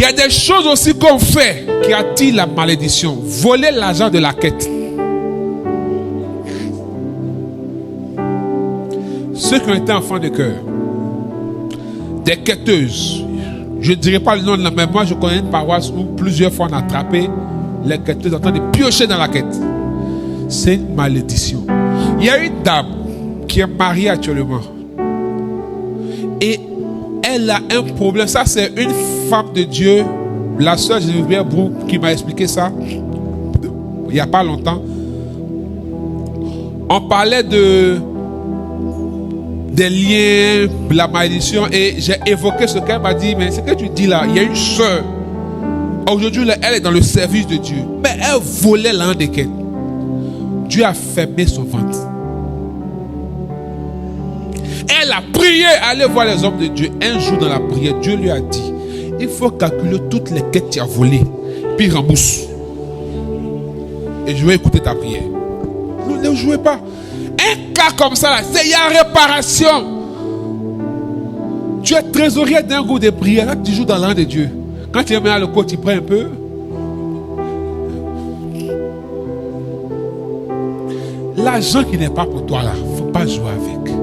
a des choses aussi qu'on fait qui attirent la malédiction. Voler l'argent de la quête. Ceux qui ont été enfants de cœur, des quêteuses. Je ne dirai pas le nom de la même, moi je connais une paroisse où plusieurs fois on a attrapé les quêteuses en train de piocher dans la quête. C'est une malédiction. Il y a une dame qui est mariée actuellement. Et elle a un problème. Ça, c'est une femme de Dieu, la sœur Geneviève Brou, qui m'a expliqué ça il n'y a pas longtemps. On parlait des liens, de la malédiction, et j'ai évoqué ce qu'elle m'a dit. Mais ce que tu dis là, il y a une sœur. Aujourd'hui, elle est dans le service de Dieu. Mais elle volait l'un des quêtes. Dieu a fermé son ventre. Elle a prié, allez voir les hommes de Dieu. Un jour dans la prière, Dieu lui a dit, il faut calculer toutes les quêtes que tu as volées, puis rembourse. Et je vais écouter ta prière. Ne jouez pas. Un cas comme ça, il y a réparation. Tu es trésorier d'un groupe de prière. Là, tu joues dans l'an de Dieu. Quand tu es mis à le côté, tu prends un peu. L'argent qui n'est pas pour toi là, il ne faut pas jouer avec.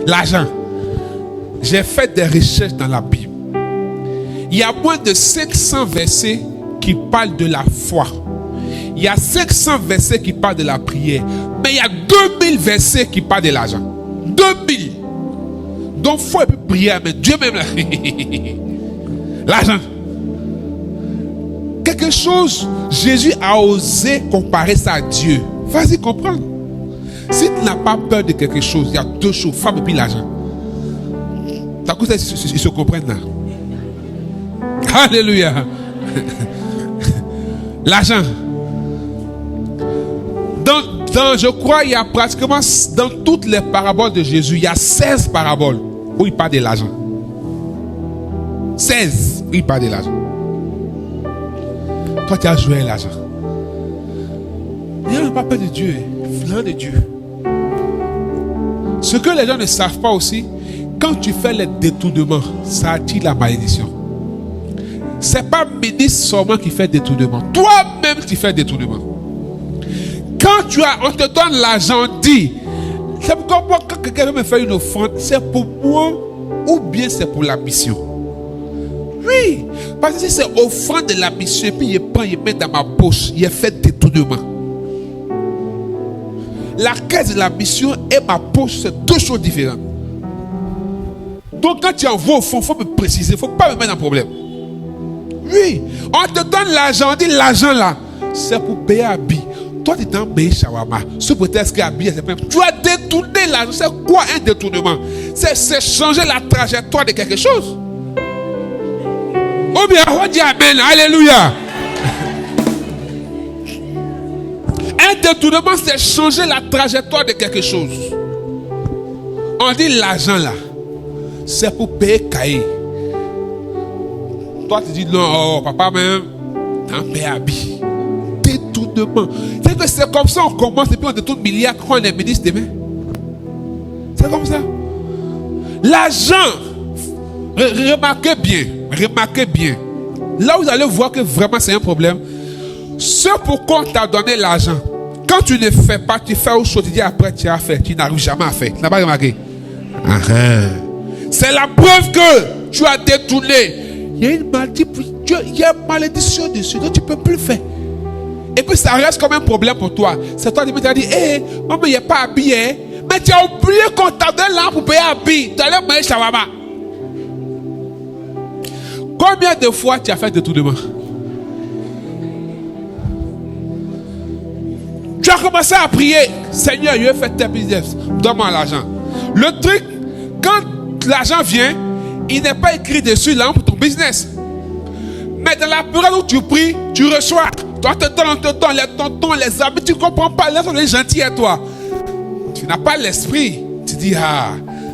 L'argent. J'ai fait des recherches dans la Bible. Il y a moins de 500 versets qui parlent de la foi. Il y a 500 versets qui parlent de la prière. Mais il y a 2000 versets qui parlent de l'argent. 2000. Donc il faut prier, mais Dieu même là. L'argent. Quelque chose, Jésus a osé comparer ça à Dieu. Vas-y comprendre. Si tu n'as pas peur de quelque chose, il y a deux choses, femme et puis l'argent. T'as cru qu'ils se comprennent là. Alléluia. L'argent. Je crois il y a pratiquement dans toutes les paraboles de Jésus, il y a 16 paraboles où il parle de l'argent. 16 où il parle de l'argent. Toi tu as joué l'argent. Il n'y a pas peur de Dieu, flanc de Dieu. Ce que les gens ne savent pas aussi, quand tu fais les détournements, ça attire la malédiction. C'est pas ministre seulement qui fait détournement. Toi-même qui fais détournement. Quand on te donne l'argent, dis, c'est pourquoi moi, quand quelqu'un me fait une offrande, c'est pour moi ou bien c'est pour la mission. Oui, parce que si c'est offrande de la mission, et puis il prend, il met dans ma poche, il fait détournement. La caisse de la mission et ma poche, c'est deux choses différentes. Donc quand tu envoies au fond, il faut me préciser, il ne faut pas me mettre en problème. Oui, on te donne l'argent, on dit l'argent là, c'est pour payer habit. Toi, tu t'en payes shawarma. Ce peut-être que habillé, c'est pas. Tu as détourné l'argent. C'est quoi un détournement? C'est changer la trajectoire de quelque chose. Ou bien, on dit amen. Alléluia. Un détournement, c'est changer la trajectoire de quelque chose. On dit l'argent là, c'est pour payer cahier. Toi, tu dis non, oh, papa même, t'en payes habit. Détournement. C'est que c'est comme ça on commence et puis on détourne milliards quand on est ministre demain. C'est comme ça. L'argent, remarquez bien. Là où vous allez voir que vraiment c'est un problème, ce pourquoi on t'a donné l'argent, quand tu ne fais pas, tu fais autre chose, tu dis après tu as fait, tu n'arrives jamais à faire. Tu n'as pas remarqué? C'est la preuve que tu as détourné. Il y a une malédiction dessus, donc tu ne peux plus faire. Et puis ça reste comme un problème pour toi. C'est toi qui me dis, hé, maman, il n'y a pas habillé. Mais tu as oublié qu'on t'a donné là pour payer habillé. Tu allais manger shawarma. Combien de fois tu as fait détournement? Tu as commencé à prier. Seigneur, je vais faire tes business. Donne-moi l'argent. Le truc, quand l'argent vient, il n'est pas écrit dessus là pour ton business. Mais dans la période où tu pries, tu reçois. Toi, on te donne les tontons, les amis. Tu ne comprends pas. Là, on est gentil à toi. Tu n'as pas l'esprit. Tu dis,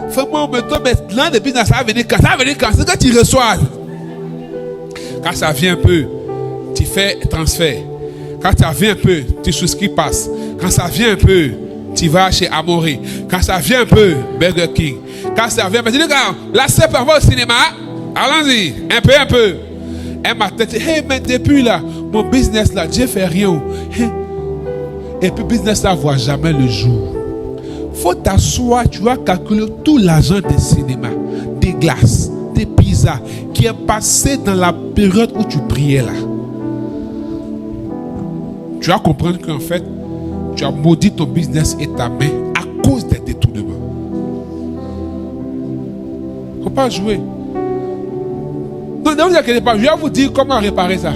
fais-moi me donne maintenant de business. Ça va venir quand? Ça va venir quand? C'est quand tu reçois. Quand ça vient un peu, tu fais transfert. Quand ça vient un peu, tu souscris passe. Quand ça vient un peu, tu vas chez Amaury. Quand ça vient un peu, Burger King. Quand ça vient, tu dis, là, c'est pour voir au cinéma. Allons-y, un peu. Un matin, tu dis, hey, mais depuis là, mon business là, Dieu fait rien. Et puis, business là, ne voit jamais le jour. Faut t'asseoir, tu vas calculer tout l'argent des cinémas, des glaces, des pizzas qui est passé dans la période où tu priais là. Tu vas comprendre qu'en fait, tu as maudit ton business et ta main à cause des détournements. Il ne faut pas jouer. Non, ne vous inquiétez pas, je vais vous dire comment réparer ça.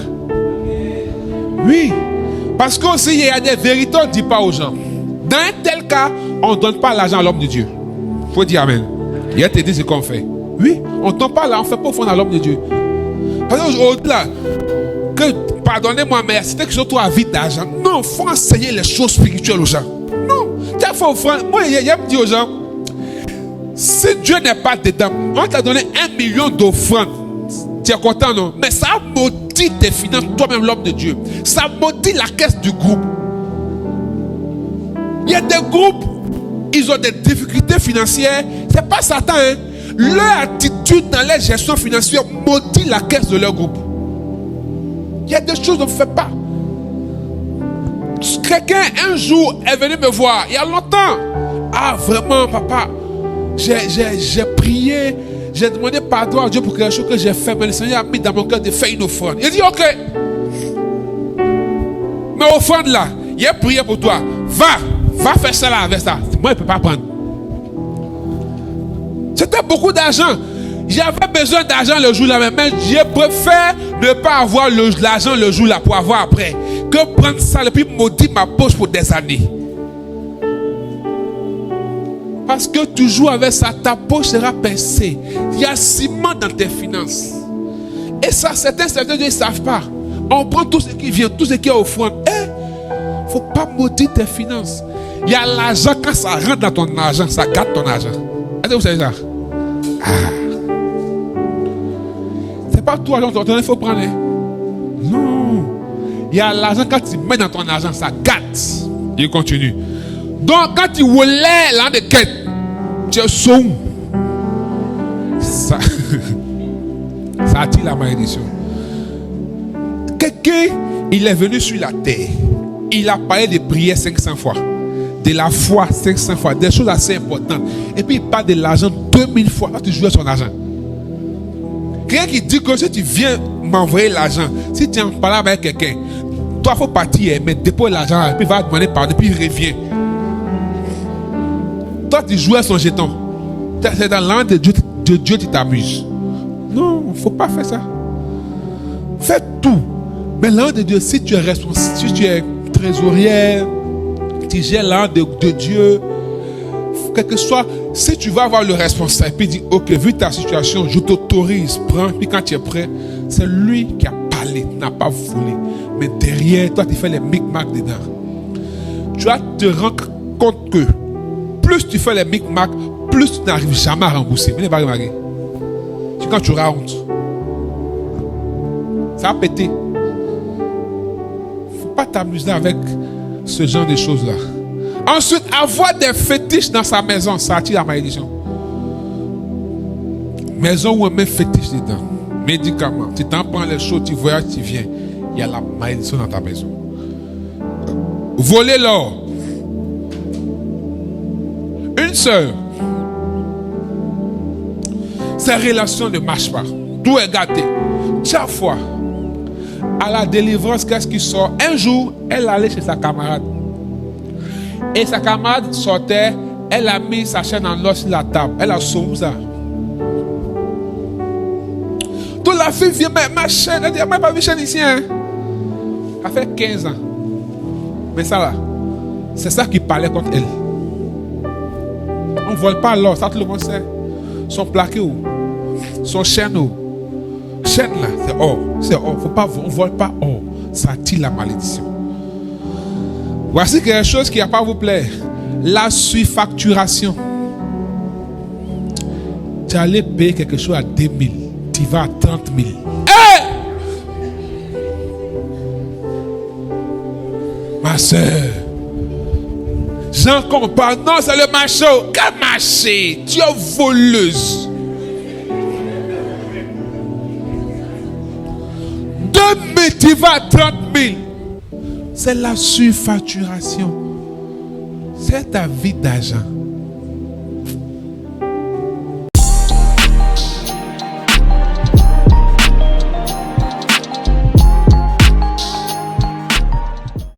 Oui, parce qu'aussi il y a des vérités, on ne dit pas aux gens. Dans un tel cas, on ne donne pas l'argent à l'homme de Dieu. Il faut dire Amen. Il a te dit ce qu'on fait. Oui, on ne donne pas là, on ne fait pas au fond à l'homme de Dieu. Parce qu'au-delà, pardonnez-moi, mais c'était que surtout à vie d'argent. Non, il faut enseigner les choses spirituelles aux gens. Non, il faut offrir. Moi, il me dit aux gens, si Dieu n'est pas dedans, on t'a donné 1 million d'offrandes. Tu es content, non? Mais ça maudit tes finances, toi-même l'homme de Dieu. Ça maudit la caisse du groupe. Il y a des groupes, ils ont des difficultés financières. Ce n'est pas Satan, hein? Leur attitude dans la gestion financière maudit la caisse de leur groupe. Il y a des choses qu'on ne fait pas. Quelqu'un un jour est venu me voir, il y a longtemps. Ah vraiment papa, j'ai prié, j'ai demandé pardon à Dieu pour quelque chose que j'ai fait, mais le Seigneur a mis dans mon cœur de faire une offrande. Il dit ok, mais offrande là, il a prié pour toi, va faire ça là avec ça. Moi je ne peux pas prendre. C'était beaucoup d'argent. J'avais besoin d'argent le jour-là, mais je préfère ne pas avoir l'argent le jour-là pour avoir après, que prendre ça et puis maudire ma poche pour des années. Parce que tu joues avec ça, ta poche sera percée. Il y a ciment dans tes finances. Et ça, certains serviteurs ne savent pas. On prend tout ce qui vient, tout ce qui est offrande. Il ne faut pas maudire tes finances. Il y a l'argent, quand ça rentre dans ton argent, ça gâte ton argent. Est-ce que vous savez ça? C'est pas tout l'argent il faut prendre. Hein? Non. Il y a l'argent, quand tu mets dans ton argent, ça gâte. Il continue. Donc, quand tu voulais l'an de quête, tu es sourd. Ça attire la malédiction. Quelqu'un, il est venu sur la terre. Il a parlé de prière 500 fois. De la foi 500 fois. Des choses assez importantes. Et puis il parle de l'argent 2000 fois. Là, tu joues son argent. Quelqu'un qui dit que si tu viens m'envoyer l'argent, si tu en parles avec quelqu'un, toi, il faut partir, mais dépose l'argent, puis il va demander pardon, puis il revient. Toi, tu joues à son jeton. C'est dans l'an de Dieu, tu t'amuses. Non, il ne faut pas faire ça. Fais tout. Mais l'an de Dieu, si tu es responsable, si tu es trésorière, tu gères l'an de Dieu, quel que soit, si tu vas avoir le responsable, puis dis, ok, vu ta situation, je t'autorise, prends, puis quand tu es prêt, c'est lui qui a parlé, n'a pas volé. Mais derrière, toi, tu fais les micmacs dedans. Tu vas te rendre compte que plus tu fais les micmacs, plus tu n'arrives jamais à rembourser. Mais pas remarquer. C'est quand tu auras honte. Ça va péter. Il ne faut pas t'amuser avec ce genre de choses-là. Ensuite, avoir des fétiches dans sa maison, ça attire la malédiction. Maison où on met fétiche dedans. Médicaments. Tu t'en prends les choses, tu voyages, tu viens. Il y a la malédiction dans ta maison. Voler l'or. Une sœur. Ces relations ne marchent pas. Tout est gâté. Chaque fois, à la délivrance, qu'est-ce qui sort? Un jour, elle allait chez sa camarade. Et sa camarade sortait, elle a mis sa chaîne en or sur la table. Elle a sauvé ça. Toute la fille vient, mais ma chaîne, elle dit, mais pas vu chaîne ici. Hein? Ça fait 15 ans. Mais ça là, c'est ça qui parlait contre elle. On ne vole pas l'or, ça tout le monde sait. Son plaqué où? Son chaîne où? Chaîne là, c'est or. C'est or. Faut pas, on ne vole pas or. Ça attire la malédiction. Voici quelque chose qui va pas vous plaire. La surfacturation. Tu allais payer quelque chose à 2 000. Tu vas à 30 000. Hey! Ma soeur. J'en comprends. Non, c'est le marché. Quel marché? Tu es voleuse. 000, tu vas à 30 000. C'est la surfacturation. C'est ta vie d'argent.